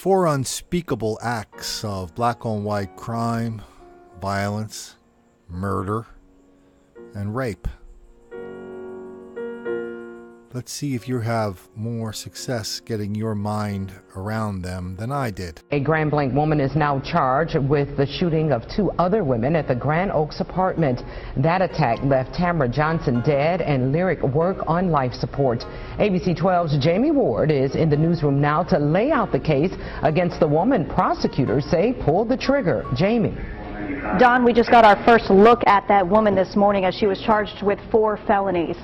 4 unspeakable acts of black-on-white crime, violence, murder, and rape. Let's see if you have more success getting your mind around them than I did. A Grand Blanc woman is now charged with the shooting of 2 other women at the Grand Oaks apartment. That attack left Tamara Johnson dead and Lyric Work on life support. ABC 12's Jamie Ward is in the newsroom now to lay out the case against the woman prosecutors say pulled the trigger. Jamie. Don, we just got our first look at that woman this morning as she was charged with 4 felonies.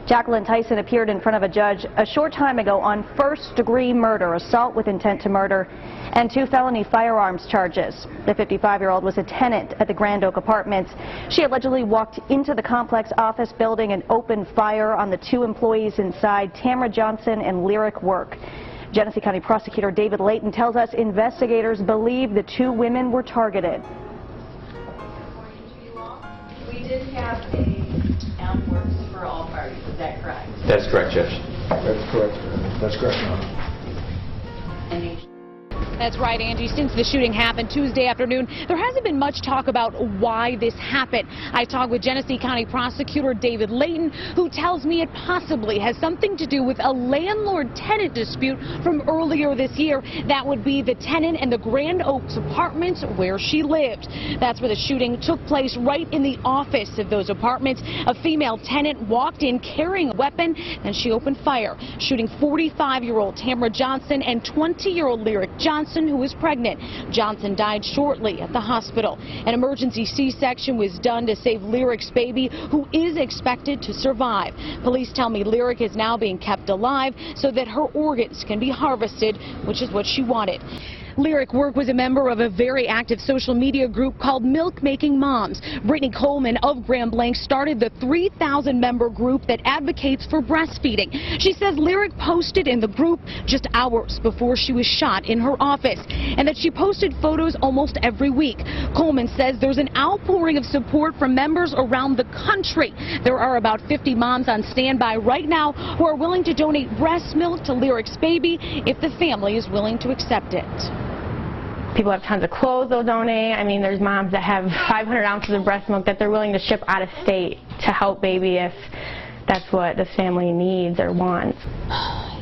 Jacqueline Tyson appeared in front of a judge a short time ago on first-degree murder, assault with intent to murder, and 2 felony firearms charges. The 55-year-old was a tenant at the Grand Oak Apartments. She allegedly walked into the complex office building and opened fire on the 2 employees inside, Tamara Johnson and Lyric Work. Genesee County Prosecutor David Layton tells us investigators believe the 2 women were targeted. We did have a works for all parties, is that correct? That's correct, Judge. That's correct. That's correct, Ma'am. That's right, Angie. Since the shooting happened Tuesday afternoon, there hasn't been much talk about why this happened. I talked with Genesee County Prosecutor David Layton, who tells me it possibly has something to do with a landlord-tenant dispute from earlier this year. That would be the tenant in the Grand Oaks apartments where she lived. That's where the shooting took place, right in the office of those apartments. A female tenant walked in carrying a weapon, and she opened fire, shooting 45-year-old Tamara Johnson and 20-year-old Lyric Johnson, who was pregnant. Johnson died shortly at the hospital. An emergency C-section was done to save Lyric's baby, who is expected to survive. Police tell me Lyric is now being kept alive so that her organs can be harvested, which is what she wanted. Lyric Work was a member of a very active social media group called Milk Making Moms. Brittany Coleman of Grand Blanc started the 3,000-member group that advocates for breastfeeding. She says Lyric posted in the group just hours before she was shot in her office, and that she posted photos almost every week. Coleman says there's an outpouring of support from members around the country. There are about 50 moms on standby right now who are willing to donate breast milk to Lyric's baby if the family is willing to accept it. People have tons of clothes they'll donate. I mean, there's moms that have 500 ounces of breast milk that they're willing to ship out of state to help baby if that's what the family needs or wants.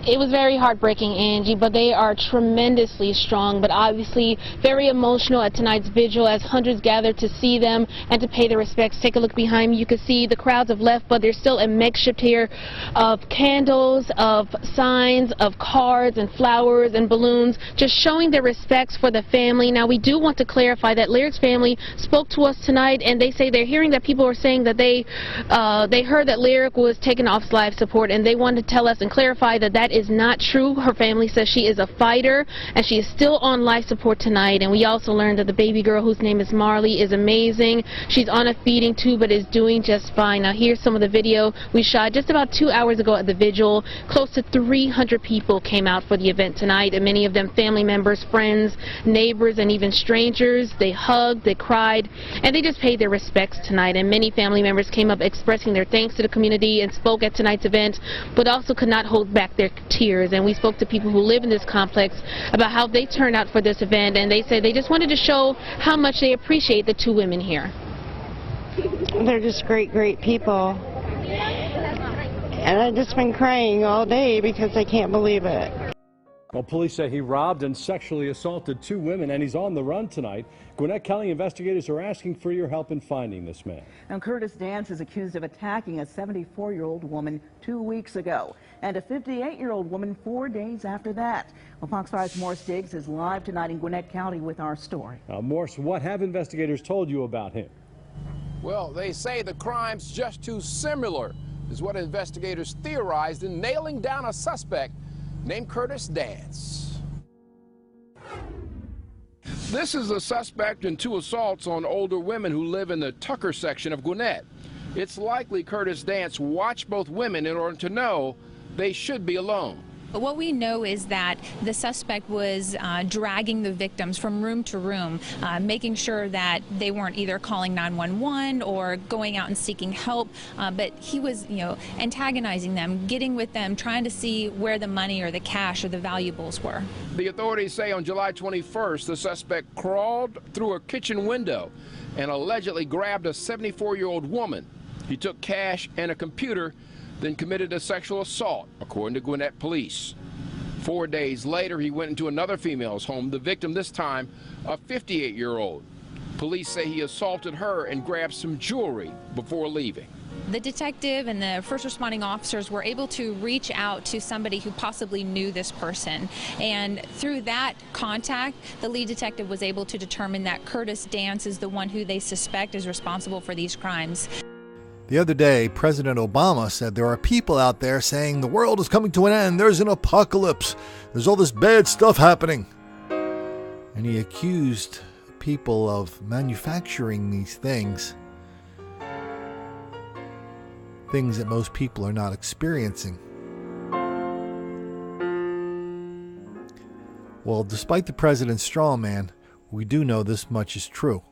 It was very heartbreaking, Angie, but they are tremendously strong, but obviously very emotional at tonight's vigil as hundreds gathered to see them and to pay their respects. Take a look behind me. You can see the crowds have left, but there's still a makeshift here of candles, of signs, of cards and flowers and balloons, just showing their respects for the family. Now, we do want to clarify that Lyric's family spoke to us tonight, and they say they're hearing that people are saying that they heard that Lyric was taken off life support, and they wanted to tell us and clarify that that is not true. Her family says she is a fighter and she is still on life support tonight. And we also learned that the baby girl, whose name is Marley, is amazing. She's on a feeding tube but is doing just fine. Now here's some of the video we shot just about 2 hours ago at the vigil. Close to 300 people came out for the event tonight, and many of them family members, friends, neighbors, and even strangers. They hugged, they cried, and they just paid their respects tonight. And many family members came up expressing their thanks to the community and spoke at tonight's event, but also could not hold back their tears. And we spoke to people who live in this complex about how they turned out for this event, and they said they just wanted to show how much they appreciate the 2 women here. They're just great people. And I've just been crying all day because I can't believe it. Well, police say he robbed and sexually assaulted 2 women, and he's on the run tonight. Gwinnett County investigators are asking for your help in finding this man. And Curtis Dance is accused of attacking a 74-year-old woman 2 weeks ago and a 58-year-old woman 4 days after that. Well, Fox 5's Morris Diggs is live tonight in Gwinnett County with our story. Morris, what have investigators told you about him? Well, they say the crime's just too similar, is what investigators theorized in nailing down a suspect named Curtis Dance. This is a suspect in 2 assaults on older women who live in the Tucker section of Gwinnett. It's likely Curtis Dance watched both women in order to know they should be alone. But what we know is that the suspect was dragging the victims from room to room, making sure that they weren't either calling 911 or going out and seeking help, but he was, antagonizing them, getting with them, trying to see where the money or the cash or the valuables were. The authorities say on July 21st, the suspect crawled through a kitchen window and allegedly grabbed a 74-year-old woman. He took cash and a computer, then committed a sexual assault, according to Gwinnett police. 4 days later, he went into another female's home, the victim this time a 58-year-old. Police say he assaulted her and grabbed some jewelry before leaving. The detective and the first responding officers were able to reach out to somebody who possibly knew this person. And through that contact, the lead detective was able to determine that Curtis Dance is the one who they suspect is responsible for these crimes. The other day, President Obama said there are people out there saying the world is coming to an end, there's an apocalypse, there's all this bad stuff happening. And he accused people of manufacturing these things that most people are not experiencing. Well, despite the president's straw man, we do know this much is true.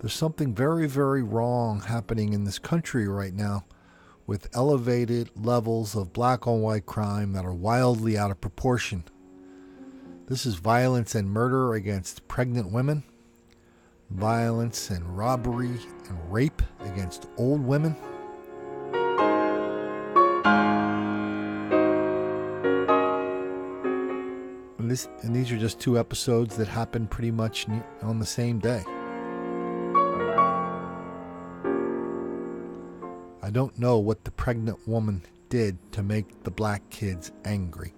There's something very, very wrong happening in this country right now with elevated levels of black on white crime that are wildly out of proportion. This is violence and murder against pregnant women, violence and robbery and rape against old women. And these are just two episodes that happened pretty much on the same day. I don't know what the pregnant woman did to make the black kids angry.